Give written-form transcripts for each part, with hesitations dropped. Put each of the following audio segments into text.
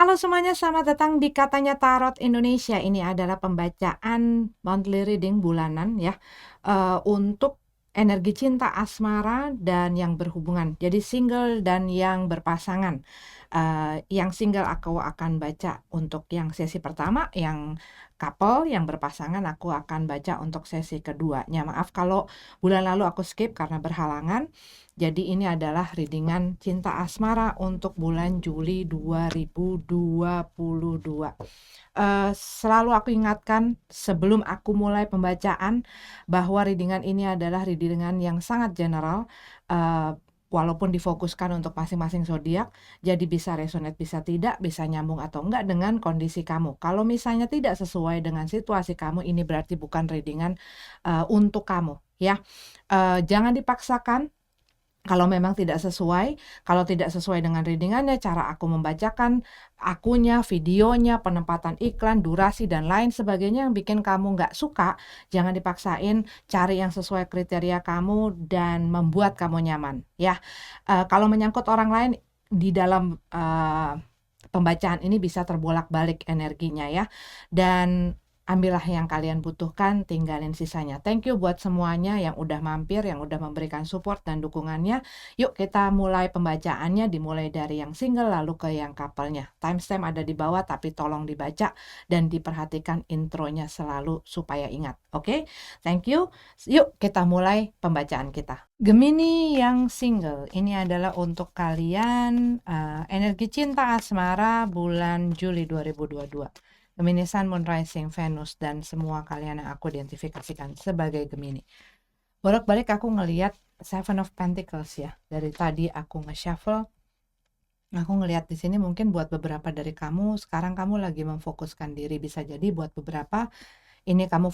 Halo semuanya, selamat datang di Katanya Tarot Indonesia. Ini adalah pembacaan monthly reading bulanan ya, untuk energi cinta asmara dan yang berhubungan. Jadi single dan yang berpasangan. Yang single aku akan baca untuk yang sesi pertama, yang couple, yang berpasangan aku akan baca untuk sesi keduanya. Maaf kalau bulan lalu aku skip karena berhalangan. Jadi ini adalah readingan cinta asmara untuk bulan Juli 2022. Selalu aku ingatkan sebelum aku mulai pembacaan bahwa readingan ini adalah readingan yang sangat general, walaupun difokuskan untuk masing-masing zodiak, jadi bisa resonate, bisa tidak, bisa nyambung atau enggak dengan kondisi kamu. Kalau misalnya tidak sesuai dengan situasi kamu, ini berarti bukan readingan untuk kamu ya. Jangan dipaksakan. Kalau memang tidak sesuai, kalau tidak sesuai dengan readingannya, cara aku membacakan, akunya, videonya, penempatan iklan, durasi, dan lain sebagainya yang bikin kamu nggak suka, jangan dipaksain, cari yang sesuai kriteria kamu dan membuat kamu nyaman. Ya, kalau menyangkut orang lain di dalam pembacaan ini bisa terbolak-balik energinya ya. Dan ambillah yang kalian butuhkan, tinggalin sisanya. Thank you buat semuanya yang udah mampir, yang udah memberikan support dan dukungannya. Yuk kita mulai pembacaannya, dimulai dari yang single lalu ke yang couple-nya. Timestamp ada di bawah, tapi tolong dibaca dan diperhatikan intronya selalu supaya ingat. Oke? Thank you. Yuk kita mulai pembacaan kita. Gemini yang single, ini adalah untuk kalian energi cinta asmara bulan Juli 2022. Gemini Sun, Moon, Rising, Venus, dan semua kalian yang aku identifikasikan sebagai Gemini. Bolak-balik aku ngelihat Seven of Pentacles ya. Dari tadi aku nge-shuffle, aku ngelihat di sini mungkin buat beberapa dari kamu, sekarang kamu lagi memfokuskan diri. Bisa jadi buat beberapa, ini kamu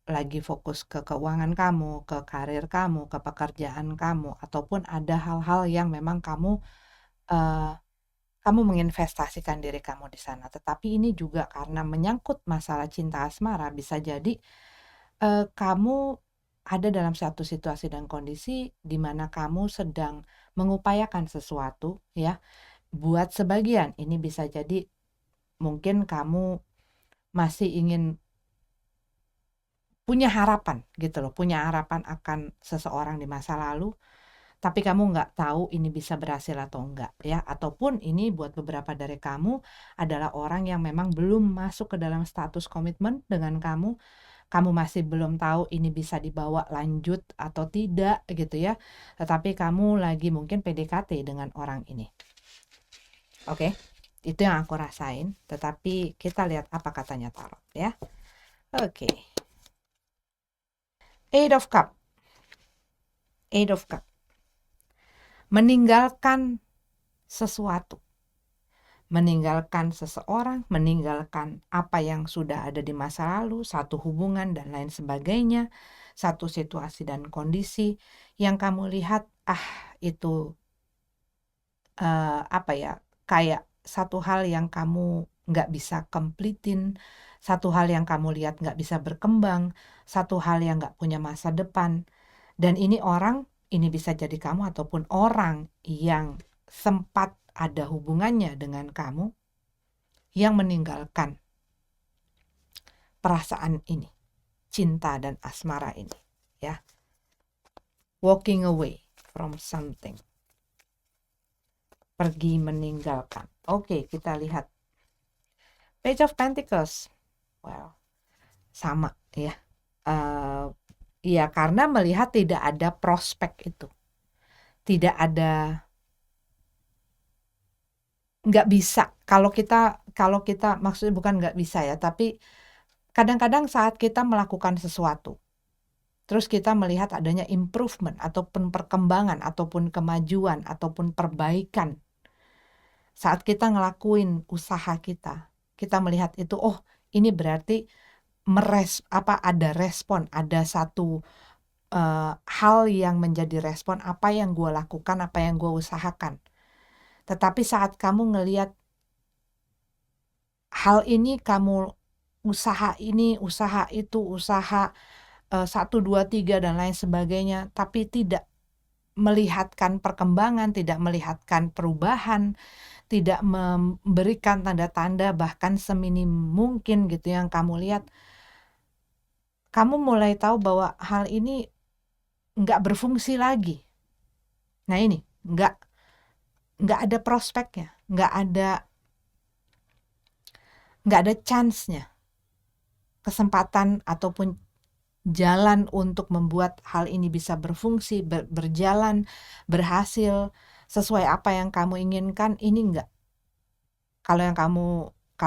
lagi fokus ke keuangan kamu, ke karir kamu, ke pekerjaan kamu, ataupun ada hal-hal yang memang kamu menginvestasikan diri kamu di sana. Tetapi ini juga karena menyangkut masalah cinta asmara, bisa jadi kamu ada dalam satu situasi dan kondisi di mana kamu sedang mengupayakan sesuatu ya. Buat sebagian ini bisa jadi mungkin kamu masih ingin punya harapan gitu loh, punya harapan akan seseorang di masa lalu, tapi kamu nggak tahu ini bisa berhasil atau enggak ya. Ataupun ini buat beberapa dari kamu adalah orang yang memang belum masuk ke dalam status komitmen dengan kamu masih belum tahu ini bisa dibawa lanjut atau tidak gitu ya, tetapi kamu lagi mungkin PDKT dengan orang ini. Oke, itu yang aku rasain, tetapi kita lihat apa katanya tarot ya. Oke. Eight of Cup. Meninggalkan sesuatu, meninggalkan seseorang, meninggalkan apa yang sudah ada di masa lalu, satu hubungan dan lain sebagainya, satu situasi dan kondisi yang kamu lihat itu kayak satu hal yang kamu nggak bisa completein, satu hal yang kamu lihat nggak bisa berkembang, satu hal yang nggak punya masa depan. Dan ini bisa jadi kamu ataupun orang yang sempat ada hubungannya dengan kamu yang meninggalkan perasaan ini, cinta dan asmara ini ya. Walking away from something. Pergi meninggalkan. Oke, kita lihat Page of Pentacles. Well, sama ya. Ya karena melihat tidak ada prospek itu. Tidak ada, nggak bisa. Kalau kita maksudnya bukan nggak bisa ya, tapi kadang-kadang saat kita melakukan sesuatu, terus kita melihat adanya improvement ataupun perkembangan ataupun kemajuan ataupun perbaikan. Saat kita ngelakuin usaha kita melihat itu, oh ini berarti ada respon, ada satu hal yang menjadi respon apa yang gue lakukan, apa yang gue usahakan. Tetapi saat kamu ngelihat hal ini, kamu usaha ini, usaha itu, usaha 1, 2, 3 dan lain sebagainya, tapi tidak melihatkan perkembangan, tidak melihatkan perubahan, tidak memberikan tanda-tanda bahkan seminim mungkin gitu yang kamu lihat, kamu mulai tahu bahwa hal ini nggak berfungsi lagi. Nah ini, nggak ada prospeknya, nggak ada chance-nya, kesempatan ataupun jalan untuk membuat hal ini bisa berfungsi, berjalan, berhasil sesuai apa yang kamu inginkan. Ini enggak. Kalau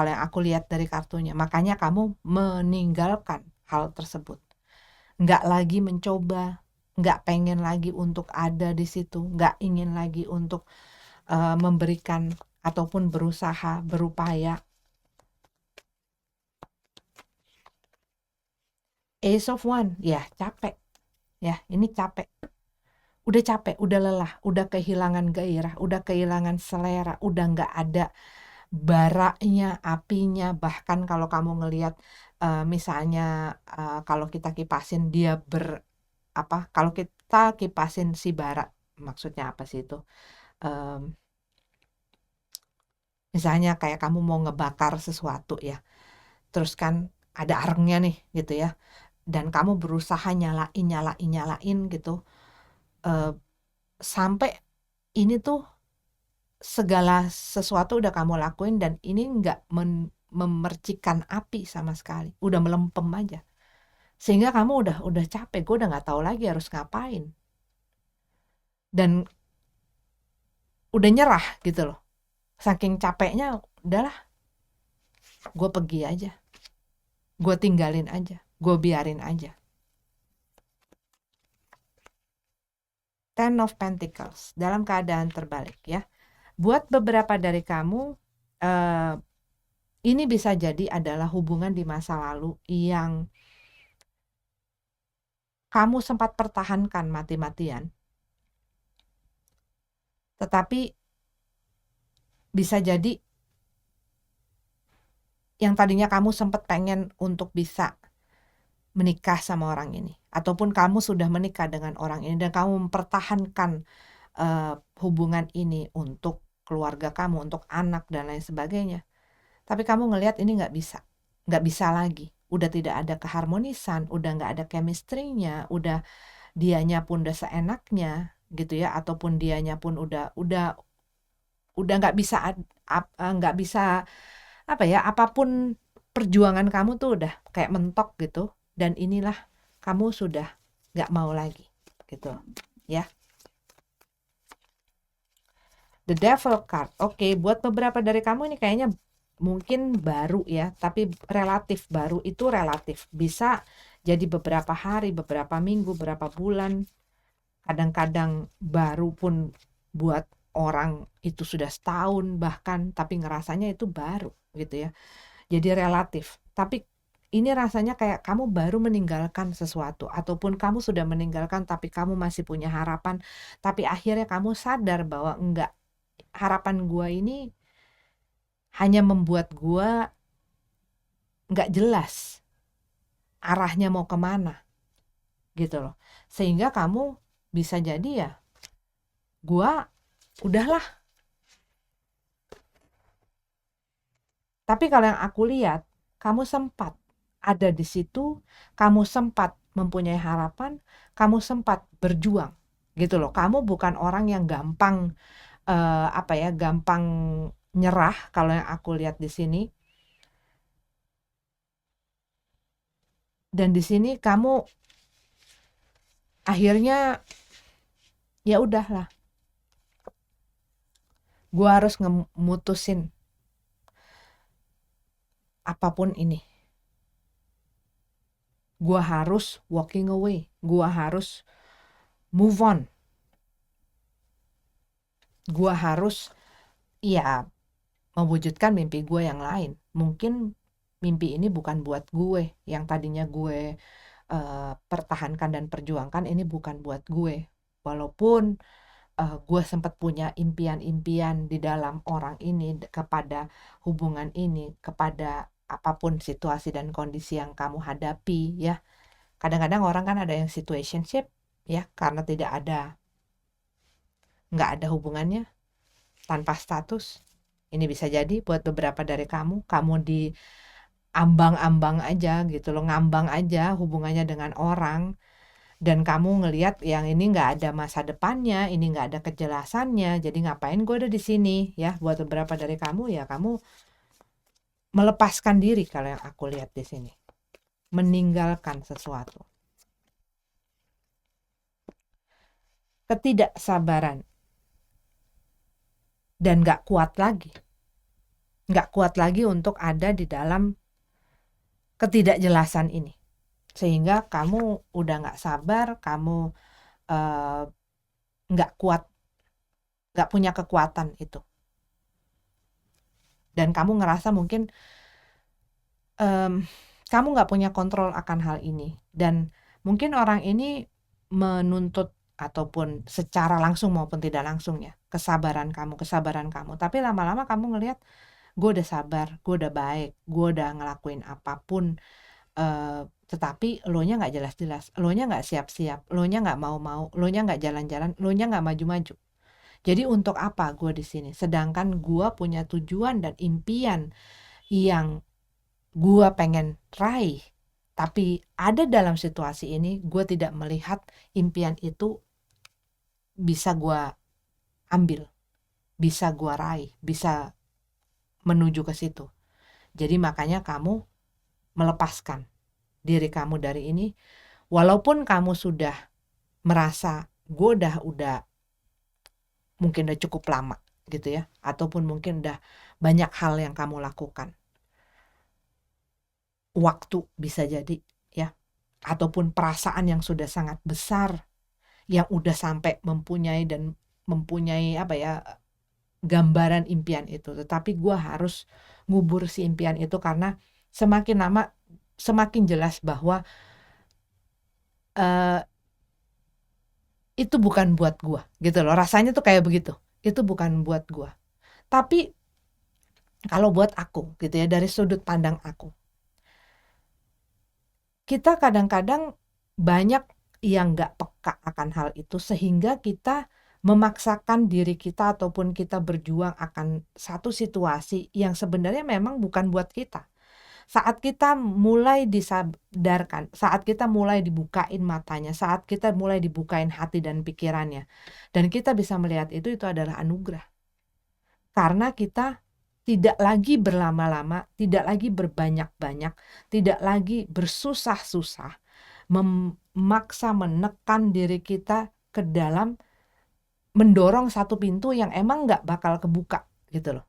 yang aku lihat dari kartunya, makanya kamu meninggalkan hal tersebut. Enggak lagi mencoba, enggak pengen lagi untuk ada di situ, enggak ingin lagi untuk memberikan ataupun berusaha, berupaya. Ace of One, ya capek. Ya, ini capek. Udah capek, udah lelah, udah kehilangan gairah, udah kehilangan selera, udah nggak ada baraknya, apinya. Bahkan kalau kamu ngelihat misalnya kalau kita kipasin dia kalau kita kipasin si bara, maksudnya apa sih itu? Em, Misalnya kayak kamu mau ngebakar sesuatu ya, terus kan ada arengnya nih gitu ya, dan kamu berusaha nyalain, nyalain, nyalain gitu, eh, sampai ini tuh segala sesuatu udah kamu lakuin dan ini nggak memercikan api sama sekali, udah melempem aja, sehingga kamu udah capek, gue udah nggak tahu lagi harus ngapain, dan udah nyerah gitu loh, saking capeknya. Udahlah, gue pergi aja, gue tinggalin aja, gue biarin aja. Ten of Pentacles dalam keadaan terbalik ya. Buat beberapa dari kamu, eh, ini bisa jadi adalah hubungan di masa lalu yang kamu sempat pertahankan mati-matian, tetapi bisa jadi yang tadinya kamu sempat pengen untuk bisa menikah sama orang ini, ataupun kamu sudah menikah dengan orang ini dan kamu mempertahankan hubungan ini untuk keluarga kamu, untuk anak dan lain sebagainya. Tapi kamu ngelihat ini nggak bisa lagi. Udah tidak ada keharmonisan, udah nggak ada chemistry-nya, udah dianya pun udah seenaknya gitu ya, ataupun dianya pun udah nggak bisa apa ya, apapun perjuangan kamu tuh udah kayak mentok gitu, dan inilah kamu sudah nggak mau lagi gitu ya. The Devil card. Oke, buat beberapa dari kamu ini kayaknya mungkin baru ya, tapi relatif baru itu relatif. Bisa jadi beberapa hari, beberapa minggu, beberapa bulan. Kadang-kadang baru pun buat orang itu sudah setahun bahkan, tapi ngerasanya itu baru gitu ya. Jadi relatif. Tapi ini rasanya kayak kamu baru meninggalkan sesuatu, ataupun kamu sudah meninggalkan tapi kamu masih punya harapan, tapi akhirnya kamu sadar bahwa enggak, harapan gua ini hanya membuat gua nggak jelas arahnya mau kemana gitu loh, sehingga kamu bisa jadi ya gua udahlah. Tapi kalau yang aku lihat, kamu sempat ada di situ, kamu sempat mempunyai harapan, kamu sempat berjuang gitu loh. Kamu bukan orang yang gampang gampang nyerah kalau yang aku lihat di sini. Dan di sini kamu akhirnya ya udahlah, gua harus ngemutusin apapun ini, gua harus walking away, gua harus move on, gua harus ya mewujudkan mimpi gue yang lain. Mungkin mimpi ini bukan buat gue, yang tadinya gue pertahankan dan perjuangkan ini bukan buat gue. Walaupun gue sempat punya impian-impian di dalam orang ini, kepada hubungan ini, kepada apapun situasi dan kondisi yang kamu hadapi ya. Kadang-kadang orang kan ada yang situationship ya, karena nggak ada hubungannya, tanpa status. Ini bisa jadi buat beberapa dari kamu di ambang-ambang aja gitu loh, ngambang aja hubungannya dengan orang, dan kamu ngelihat yang ini nggak ada masa depannya, ini nggak ada kejelasannya, jadi ngapain gue ada di sini ya. Buat beberapa dari kamu ya, kamu melepaskan diri kalau yang aku lihat di sini, meninggalkan sesuatu, ketidaksabaran, dan nggak kuat lagi untuk ada di dalam ketidakjelasan ini, sehingga kamu udah nggak sabar, kamu eh, nggak kuat, nggak punya kekuatan itu, dan kamu ngerasa mungkin kamu nggak punya kontrol akan hal ini, dan mungkin orang ini menuntut ataupun secara langsung maupun tidak langsung ya kesabaran kamu, tapi lama-lama kamu ngelihat gue udah sabar, gue udah baik, gue udah ngelakuin apapun, tetapi lo nya nggak jelas-jelas, lo nya nggak siap-siap, lo nya nggak mau-mau, lo nya nggak jalan-jalan, lo nya nggak maju-maju. Jadi untuk apa gue di sini, sedangkan gue punya tujuan dan impian yang gue pengen raih, tapi ada dalam situasi ini gue tidak melihat impian itu bisa gue ambil, bisa gue raih, bisa menuju ke situ. Jadi makanya kamu melepaskan diri kamu dari ini, walaupun kamu sudah merasa gue udah mungkin udah cukup lama gitu ya, ataupun mungkin udah banyak hal yang kamu lakukan, waktu bisa jadi ya, ataupun perasaan yang sudah sangat besar, yang udah sampai mempunyai apa ya, gambaran impian itu, tetapi gue harus ngubur si impian itu karena semakin lama semakin jelas bahwa itu bukan buat gue gitu loh, rasanya tuh kayak begitu, itu bukan buat gue. Tapi kalau buat aku gitu ya, dari sudut pandang aku, kita kadang-kadang banyak yang nggak peka akan hal itu, sehingga kita memaksakan diri kita ataupun kita berjuang akan satu situasi yang sebenarnya memang bukan buat kita. Saat kita mulai disadarkan, saat kita mulai dibukain matanya, saat kita mulai dibukain hati dan pikirannya, dan kita bisa melihat itu adalah anugerah. Karena kita tidak lagi berlama-lama, tidak lagi berbanyak-banyak, tidak lagi bersusah-susah memaksa menekan diri kita ke dalam mendorong satu pintu yang emang nggak bakal kebuka gitu loh.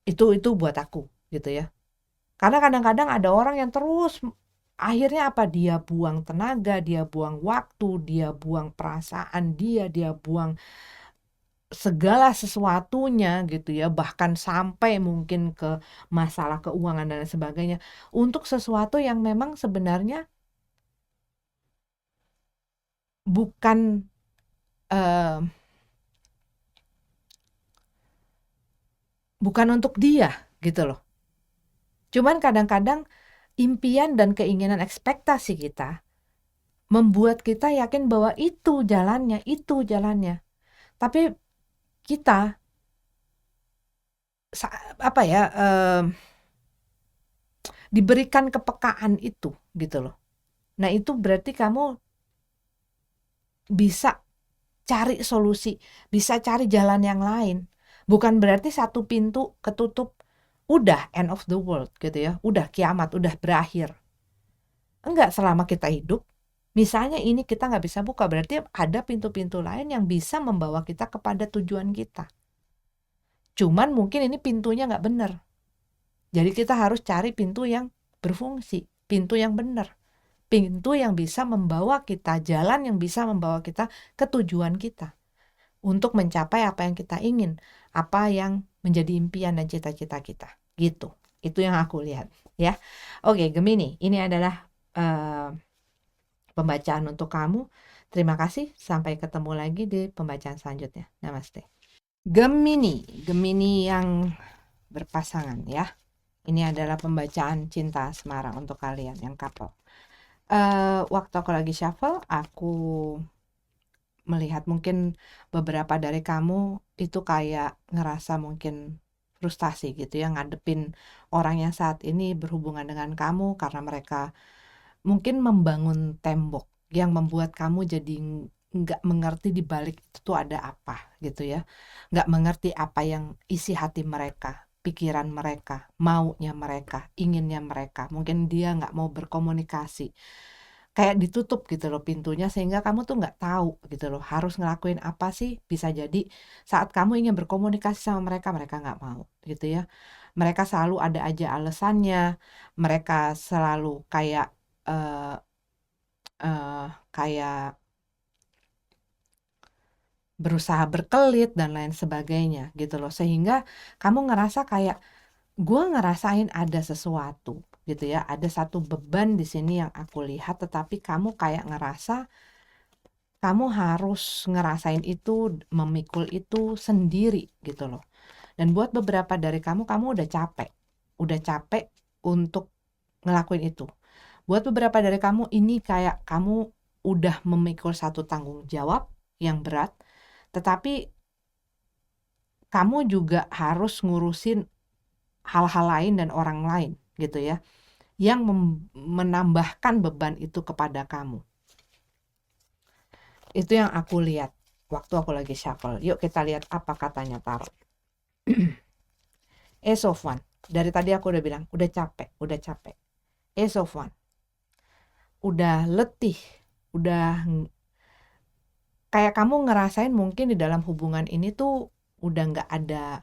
Itu buat aku gitu ya. Karena kadang-kadang ada orang yang terus akhirnya apa, dia buang tenaga, dia buang waktu, dia buang perasaan, dia buang segala sesuatunya gitu ya, bahkan sampai mungkin ke masalah keuangan dan sebagainya, untuk sesuatu yang memang sebenarnya bukan bukan untuk dia gitu loh. Cuman kadang-kadang impian dan keinginan ekspektasi kita membuat kita yakin bahwa itu jalannya. Tapi kita apa ya, diberikan kepekaan itu gitu loh. Nah itu berarti kamu bisa cari solusi, bisa cari jalan yang lain. Bukan berarti satu pintu ketutup, udah end of the world gitu ya, udah kiamat, udah berakhir. Enggak, selama kita hidup, misalnya ini kita nggak bisa buka, berarti ada pintu-pintu lain yang bisa membawa kita kepada tujuan kita. Cuman mungkin ini pintunya nggak benar. Jadi kita harus cari pintu yang berfungsi, pintu yang benar, pintu yang bisa membawa kita, jalan yang bisa membawa kita ke tujuan kita, untuk mencapai apa yang kita ingin, apa yang menjadi impian dan cita-cita kita. Gitu. Itu yang aku lihat ya. Oke, Gemini, ini adalah pembacaan untuk kamu. Terima kasih, sampai ketemu lagi di pembacaan selanjutnya. Namaste. Gemini yang berpasangan ya. Ini adalah pembacaan cinta asmara untuk kalian yang couple. Waktu aku lagi shuffle, aku melihat mungkin beberapa dari kamu itu kayak ngerasa mungkin frustasi gitu ya, ngadepin orang yang saat ini berhubungan dengan kamu karena mereka mungkin membangun tembok yang membuat kamu jadi nggak mengerti di balik itu tuh ada apa gitu ya. Nggak mengerti apa yang isi hati mereka, pikiran mereka, maunya mereka, inginnya mereka. Mungkin dia nggak mau berkomunikasi. Kayak ditutup gitu loh pintunya sehingga kamu tuh nggak tahu gitu loh harus ngelakuin apa sih. Bisa jadi saat kamu ingin berkomunikasi sama mereka, mereka nggak mau gitu ya. Mereka selalu ada aja alasannya, mereka selalu kayak eh kayak berusaha berkelit dan lain sebagainya gitu loh. Sehingga kamu ngerasa kayak gue ngerasain ada sesuatu gitu ya. Ada satu beban di sini yang aku lihat, tetapi kamu kayak ngerasa kamu harus ngerasain itu, memikul itu sendiri gitu loh. Dan buat beberapa dari kamu udah capek untuk ngelakuin itu. Buat beberapa dari kamu ini kayak kamu udah memikul satu tanggung jawab yang berat, tetapi kamu juga harus ngurusin hal-hal lain dan orang lain gitu ya, yang menambahkan beban itu kepada kamu. Itu yang aku lihat waktu aku lagi shuffle. Yuk kita lihat apa katanya tarot. Ace of One. Dari tadi aku udah bilang, udah capek. Ace of One. Udah letih, udah kayak kamu ngerasain mungkin di dalam hubungan ini tuh udah nggak ada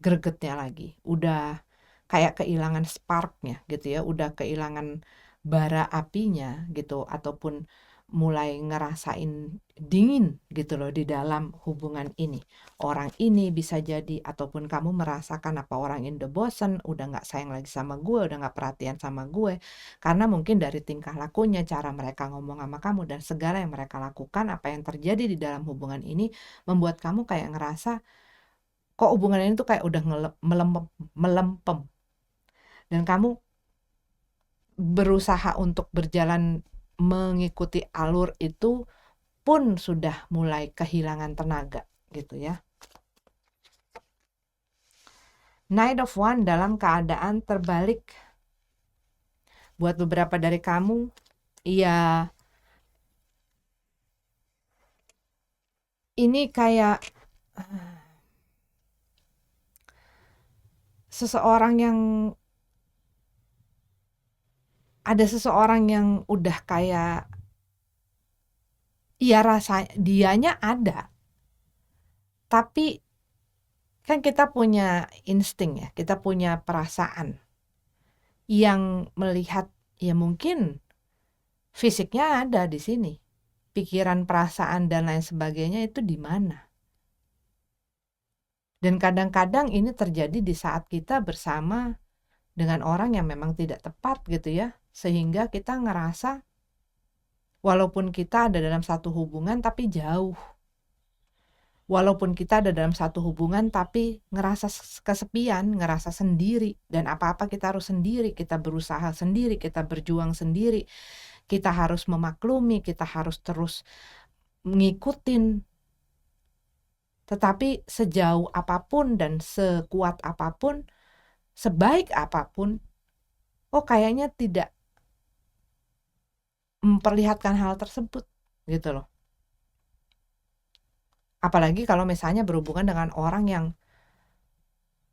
gregetnya lagi, udah kayak kehilangan sparknya gitu ya, udah kehilangan bara apinya gitu, ataupun mulai ngerasain dingin gitu loh di dalam hubungan ini. Orang ini bisa jadi, ataupun kamu merasakan apa orang ini udah bosen, udah nggak sayang lagi sama gue, udah nggak perhatian sama gue, karena mungkin dari tingkah lakunya, cara mereka ngomong sama kamu, dan segala yang mereka lakukan, apa yang terjadi di dalam hubungan ini membuat kamu kayak ngerasa kok hubungan ini tuh kayak udah melempem, dan kamu berusaha untuk berjalan mengikuti alur itu pun sudah mulai kehilangan tenaga gitu ya. Knight of One dalam keadaan terbalik. Buat beberapa dari kamu, iya, ini kayak ada seseorang yang udah kayak, iya rasa dianya ada, tapi kan kita punya insting ya, kita punya perasaan yang melihat ya mungkin fisiknya ada di sini, pikiran, perasaan dan lain sebagainya itu di mana. Dan kadang-kadang ini terjadi di saat kita bersama dengan orang yang memang tidak tepat gitu ya, sehingga kita ngerasa walaupun kita ada dalam satu hubungan tapi jauh. Walaupun kita ada dalam satu hubungan tapi ngerasa kesepian, ngerasa sendiri, dan apa-apa kita harus sendiri, kita berusaha sendiri, kita berjuang sendiri, kita harus memaklumi, kita harus terus ngikutin. Tetapi sejauh apapun dan sekuat apapun, sebaik apapun, kayaknya tidak memperlihatkan hal tersebut gitu loh. Apalagi kalau misalnya berhubungan dengan orang yang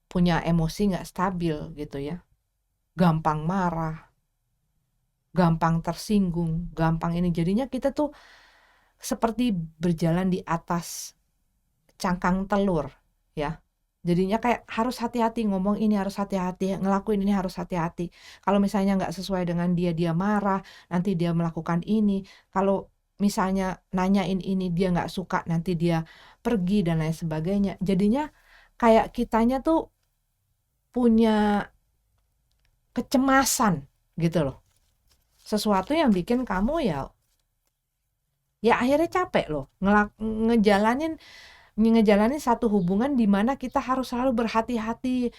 punya emosi nggak stabil gitu ya, gampang marah, gampang tersinggung, gampang ini, jadinya kita tuh seperti berjalan di atas cangkang telur ya. Jadinya kayak harus hati-hati ngomong ini, harus hati-hati ngelakuin ini, harus hati-hati. Kalau misalnya nggak sesuai dengan dia, dia marah, nanti dia melakukan ini. Kalau misalnya nanyain ini dia nggak suka, nanti dia pergi dan lain sebagainya. Jadinya kayak kitanya tuh punya kecemasan gitu loh. Sesuatu yang bikin kamu ya akhirnya capek loh ngejalanin satu hubungan di mana kita harus selalu berhati-hati.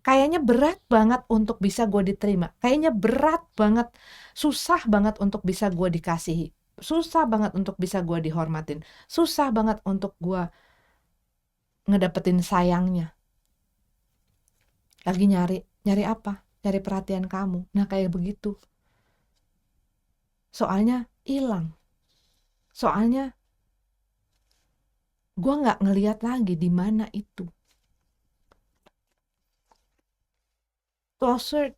Kayaknya berat banget untuk bisa gue diterima, kayaknya berat banget, susah banget untuk bisa gue dikasihi, susah banget untuk bisa gue dihormatin, susah banget untuk gue ngedapetin sayangnya. Lagi nyari apa? Nyari perhatian kamu. Nah, kayak begitu. Soalnya hilang. Soalnya gue nggak ngeliat lagi di mana itu. Closer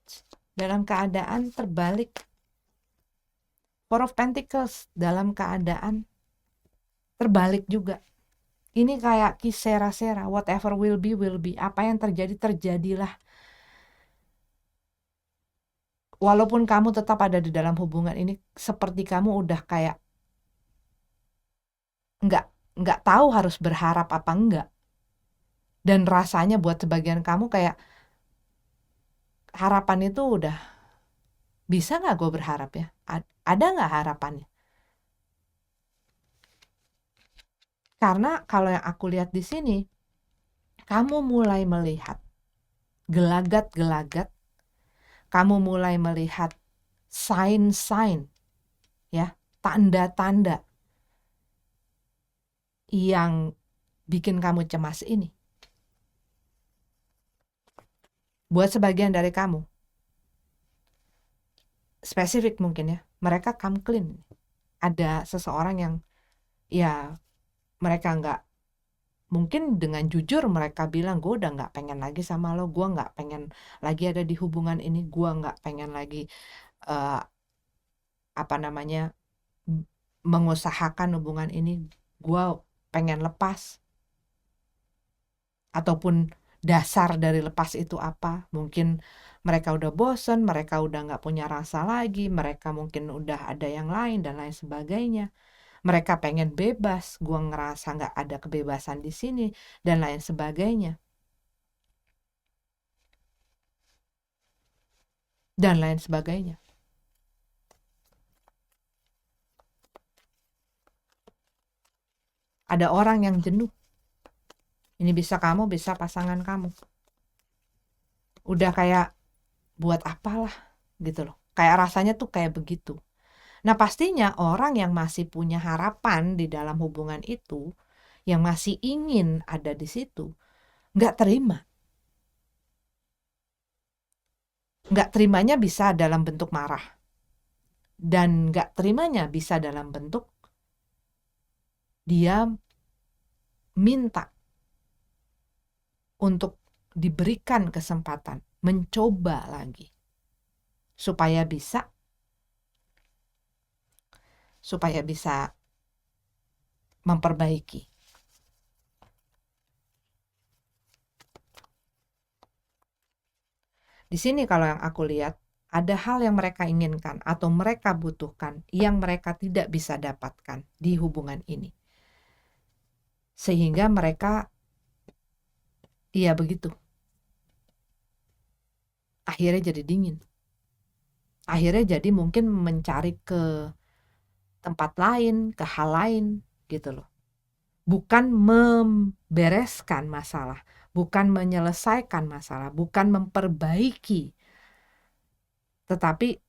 dalam keadaan terbalik. Four of Pentacles dalam keadaan terbalik juga. Ini kayak kisera-sera, whatever will be, will be. Apa yang terjadi, terjadilah. Walaupun kamu tetap ada di dalam hubungan ini, seperti kamu udah kayak nggak nggak tahu harus berharap apa enggak. Dan rasanya buat sebagian kamu kayak harapan itu udah, bisa nggak gue berharap ya? Ada nggak harapannya? Karena kalau yang aku lihat di sini, kamu mulai melihat gelagat-gelagat, kamu mulai melihat sign-sign, ya, tanda-tanda yang bikin kamu cemas ini. Buat sebagian dari kamu, spesifik mungkin ya, mereka come clean. Ada seseorang yang ya mereka nggak, mungkin dengan jujur mereka bilang, gue udah nggak pengen lagi sama lo, gue nggak pengen lagi ada di hubungan ini, gue nggak pengen lagi uh, apa namanya mengusahakan hubungan ini, gue pengen lepas. Ataupun dasar dari lepas itu apa? Mungkin mereka udah bosen, mereka udah nggak punya rasa lagi, mereka mungkin udah ada yang lain dan lain sebagainya. Mereka pengen bebas, gua ngerasa nggak ada kebebasan di sini dan lain sebagainya. Dan lain sebagainya. Ada orang yang jenuh. Ini bisa kamu, bisa pasangan kamu. Udah kayak buat apalah gitu loh. Kayak rasanya tuh kayak begitu. Nah, pastinya orang yang masih punya harapan di dalam hubungan itu, yang masih ingin ada di situ, nggak terima. Nggak terimanya bisa dalam bentuk marah. Dan nggak terimanya bisa dalam bentuk dia minta untuk diberikan kesempatan, mencoba lagi. Supaya bisa memperbaiki. Di sini kalau yang aku lihat, ada hal yang mereka inginkan atau mereka butuhkan yang mereka tidak bisa dapatkan di hubungan ini. Sehingga mereka, iya begitu, akhirnya jadi dingin. Akhirnya jadi mungkin mencari ke tempat lain, ke hal lain gitu loh. Bukan membereskan masalah, bukan menyelesaikan masalah, bukan memperbaiki. Tetapi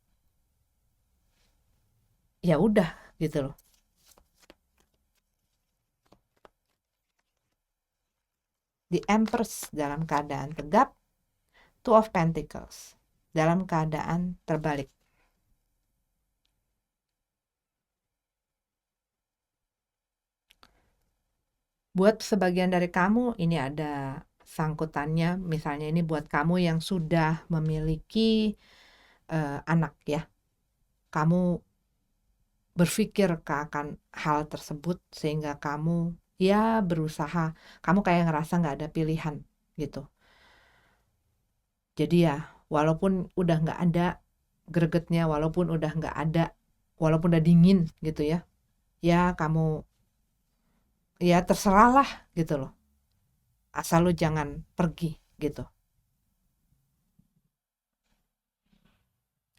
ya udah gitu loh. The Empress dalam keadaan tegap, Two of Pentacles dalam keadaan terbalik. Buat sebagian dari kamu ini ada sangkutannya, misalnya ini buat kamu yang sudah memiliki anak ya. Kamu berpikir akan hal tersebut sehingga kamu ya berusaha, kamu kayak ngerasa nggak ada pilihan gitu. Jadi ya walaupun udah nggak ada gregetnya, walaupun udah nggak ada, walaupun udah dingin gitu ya, ya kamu ya terserahlah gitu loh, asal lu jangan pergi gitu.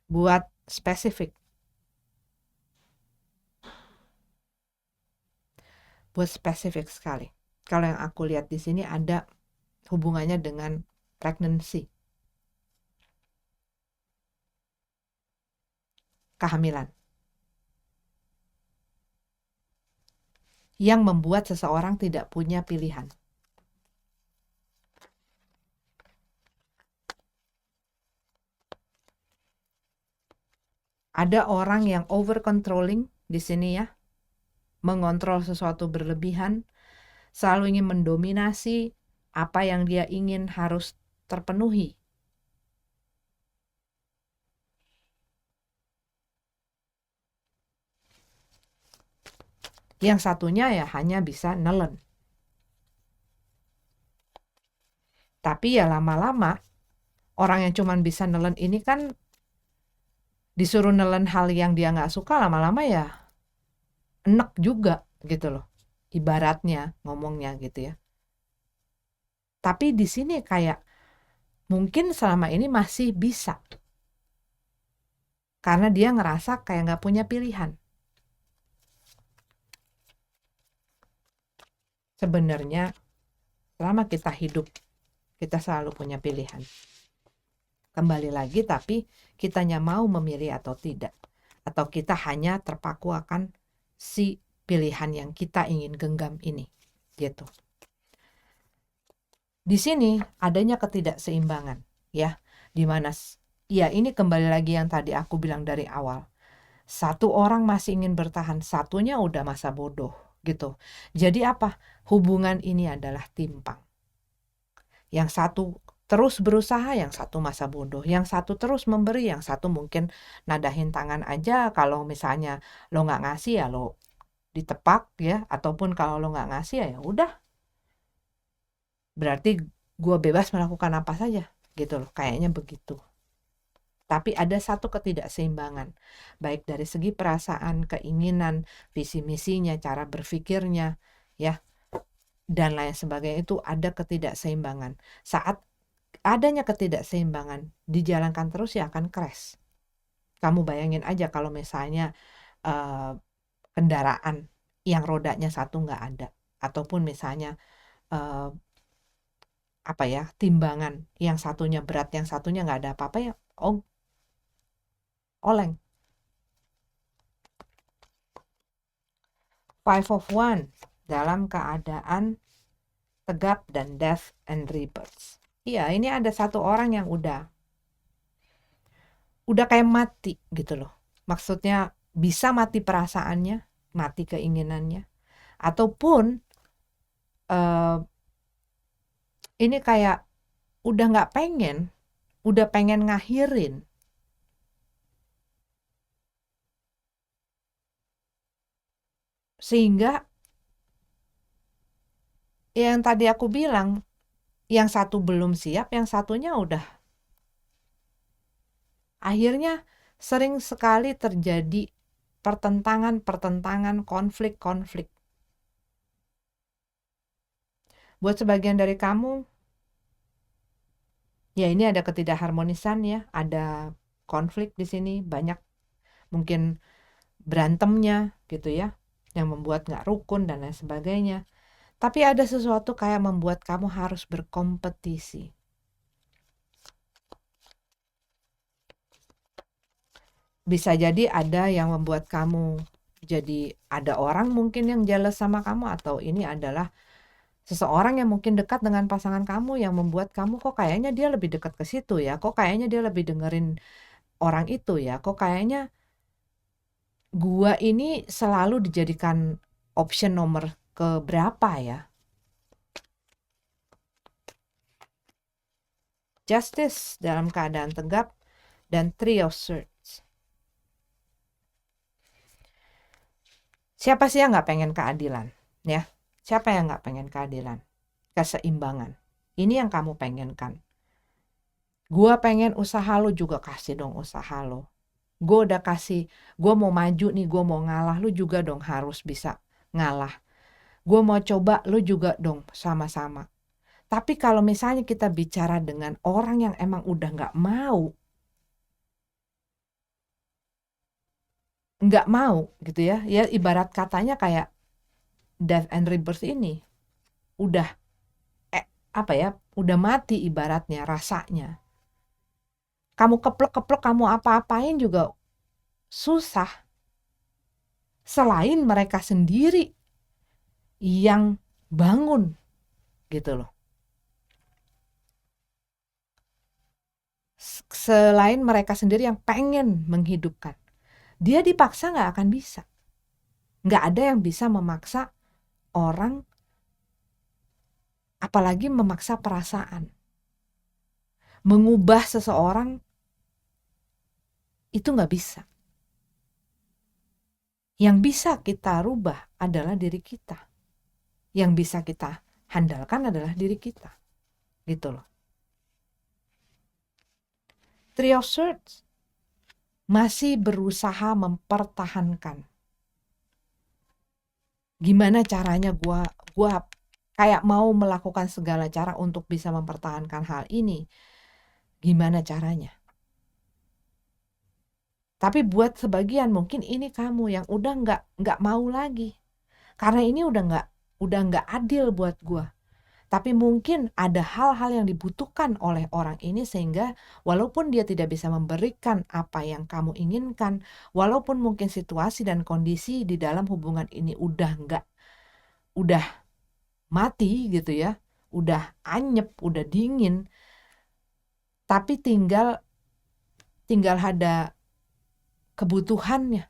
Buat spesifik sekali, kalau yang aku lihat di sini ada hubungannya dengan pregnancy, kehamilan, yang membuat seseorang tidak punya pilihan. Ada orang yang over controlling di sini ya, mengontrol sesuatu berlebihan, selalu ingin mendominasi, apa yang dia ingin harus terpenuhi. Yang satunya ya hanya bisa nelen. Tapi ya lama-lama, orang yang cuman bisa nelen ini kan disuruh nelen hal yang dia nggak suka, lama-lama ya enek juga gitu loh. Ibaratnya ngomongnya gitu ya. Tapi di sini kayak mungkin selama ini masih bisa. Karena dia ngerasa kayak nggak punya pilihan. Sebenarnya selama kita hidup, kita selalu punya pilihan. Kembali lagi, tapi kitanya mau memilih atau tidak. Atau kita hanya terpaku akan si pilihan yang kita ingin genggam ini. Gitu. Di sini adanya ketidakseimbangan, ya. Di mana ya ini kembali lagi yang tadi aku bilang dari awal. Satu orang masih ingin bertahan, satunya udah masa bodoh, gitu. Jadi apa? Hubungan ini adalah timpang. Yang satu terus berusaha, yang satu masa bodoh. Yang satu terus memberi, yang satu mungkin nadahin tangan aja. Kalau misalnya lo nggak ngasih ya lo ditepak ya. Ataupun kalau lo nggak ngasih ya udah. Berarti gue bebas melakukan apa saja gitu loh. Kayaknya begitu. Tapi ada satu ketidakseimbangan. Baik dari segi perasaan, keinginan, visi misinya, cara berpikirnya ya. Dan lain sebagainya, itu ada ketidakseimbangan. Saat adanya ketidakseimbangan dijalankan terus ya akan crash. Kamu bayangin aja kalau misalnya uh, kendaraan yang rodanya satu nggak ada, ataupun misalnya uh, apa ya, timbangan yang satunya berat, yang satunya nggak ada apa-apa ya, oleng. Five of Wands dalam keadaan tegap dan Death and Rebirth. Iya, ini ada satu orang yang udah kayak mati gitu loh. Maksudnya bisa mati perasaannya, mati keinginannya, ataupun ini kayak udah nggak pengen, udah pengen ngakhirin. Sehingga yang tadi aku bilang, yang satu belum siap, yang satunya udah. Akhirnya sering sekali terjadi pertentangan, konflik-konflik. Buat sebagian dari kamu, ya ini ada ketidakharmonisan ya, ada konflik di sini, banyak mungkin berantemnya gitu ya, yang membuat nggak rukun dan lain sebagainya. Tapi ada sesuatu kayak membuat kamu harus berkompetisi. Bisa jadi ada yang membuat kamu jadi, ada orang mungkin yang jealous sama kamu, atau ini adalah seseorang yang mungkin dekat dengan pasangan kamu yang membuat kamu kok kayaknya dia lebih dekat ke situ ya, kok kayaknya dia lebih dengerin orang itu ya, kok kayaknya gua ini selalu dijadikan option nomor keberapa ya. Justice dalam keadaan tegap dan Three of Swords. Siapa sih yang nggak pengen keadilan ya? Siapa yang nggak pengen keadilan, keseimbangan? Ini yang kamu pengenkan. Gua pengen usaha lo juga kasih dong usaha lo. Gue udah kasih, gue mau maju nih, gue mau ngalah, lu juga dong harus bisa ngalah. Gue mau coba, lu juga dong sama-sama. Tapi kalau misalnya kita bicara dengan orang yang emang udah nggak mau gitu ya, ya ibarat katanya kayak Death and Rebirth ini udah apa ya, udah mati ibaratnya rasanya. Kamu keplek-keplek, kamu apa-apain juga susah. Selain mereka sendiri yang bangun gitu loh. Selain mereka sendiri yang pengen menghidupkan. Dia dipaksa nggak akan bisa. Nggak ada yang bisa memaksa orang, apalagi memaksa perasaan. Mengubah seseorang itu nggak bisa. Yang bisa kita rubah adalah diri kita. Yang bisa kita handalkan adalah diri kita. Gitu loh. Three of Swords masih berusaha mempertahankan. Gimana caranya gua kayak mau melakukan segala cara untuk bisa mempertahankan hal ini. Gimana caranya? Tapi buat sebagian mungkin ini kamu yang udah nggak mau lagi. Karena ini udah nggak adil buat gua. Tapi mungkin ada hal-hal yang dibutuhkan oleh orang ini sehingga walaupun dia tidak bisa memberikan apa yang kamu inginkan, walaupun mungkin situasi dan kondisi di dalam hubungan ini udah mati gitu ya, udah anyep, udah dingin, tapi tinggal ada kebutuhannya.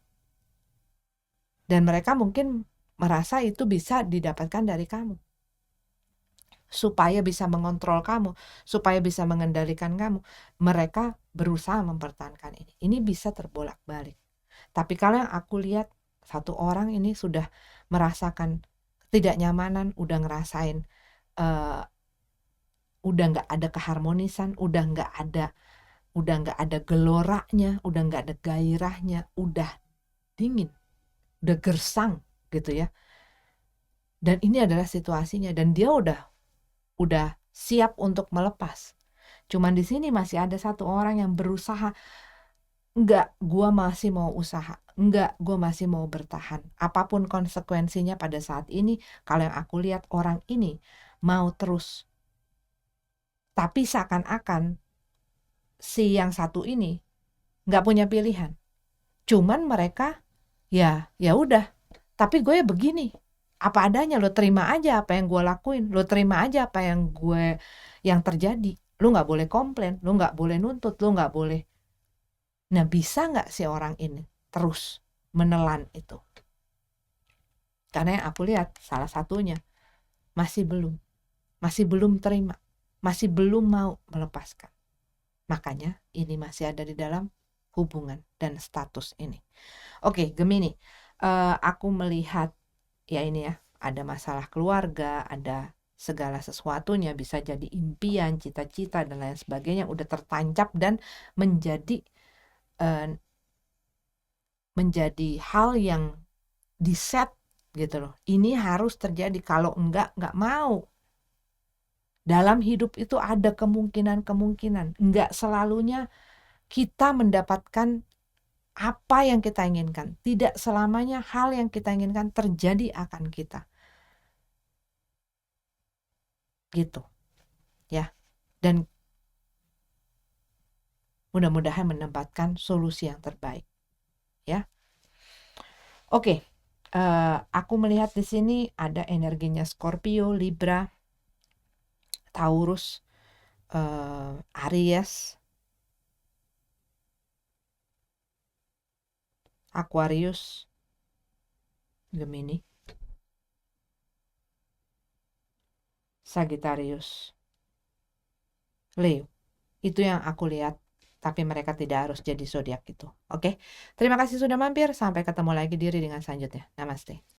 Dan mereka mungkin merasa itu bisa didapatkan dari kamu. Supaya bisa mengontrol kamu, supaya bisa mengendalikan kamu, mereka berusaha mempertahankan ini. Ini bisa terbolak-balik. Tapi kalau yang aku lihat, satu orang ini sudah merasakan ketidaknyamanan, udah ngerasain udah nggak ada keharmonisan, udah nggak ada geloranya, udah nggak ada gairahnya, udah dingin, udah gersang gitu ya. Dan ini adalah situasinya, dan dia udah siap untuk melepas. Cuman di sini masih ada satu orang yang berusaha, enggak, gua masih mau usaha, enggak, gua masih mau bertahan. Apapun konsekuensinya pada saat ini, kalau yang aku lihat orang ini mau terus. Tapi seakan-akan si yang satu ini nggak punya pilihan. Cuman mereka ya udah. Tapi gue begini, apa adanya, lo terima aja apa yang gue lakuin, lo terima aja apa yang terjadi. Lo nggak boleh komplain, lo nggak boleh nuntut, lo nggak boleh. Nah, bisa nggak si orang ini terus menelan itu? Karena yang aku lihat salah satunya masih belum terima, masih belum mau melepaskan. Makanya ini masih ada di dalam hubungan dan status ini. Oke, Gemini, aku melihat ya ini ya, ada masalah keluarga, ada segala sesuatunya, bisa jadi impian, cita-cita dan lain sebagainya udah tertancap dan menjadi hal yang di-set gitu loh. Ini harus terjadi, kalau enggak mau. Dalam hidup itu ada kemungkinan, enggak selalunya kita mendapatkan apa yang kita inginkan. Tidak selamanya hal yang kita inginkan terjadi akan kita. Gitu. Ya. Dan mudah-mudahan mendapatkan solusi yang terbaik. Ya. Oke. Aku melihat di sini ada energinya Scorpio, Libra, Taurus, Aries, Aquarius, Gemini, Sagittarius, Leo. Itu yang aku lihat, tapi mereka tidak harus jadi zodiak itu. Oke. Terima kasih sudah mampir. Sampai ketemu lagi di readingan selanjutnya. Namaste.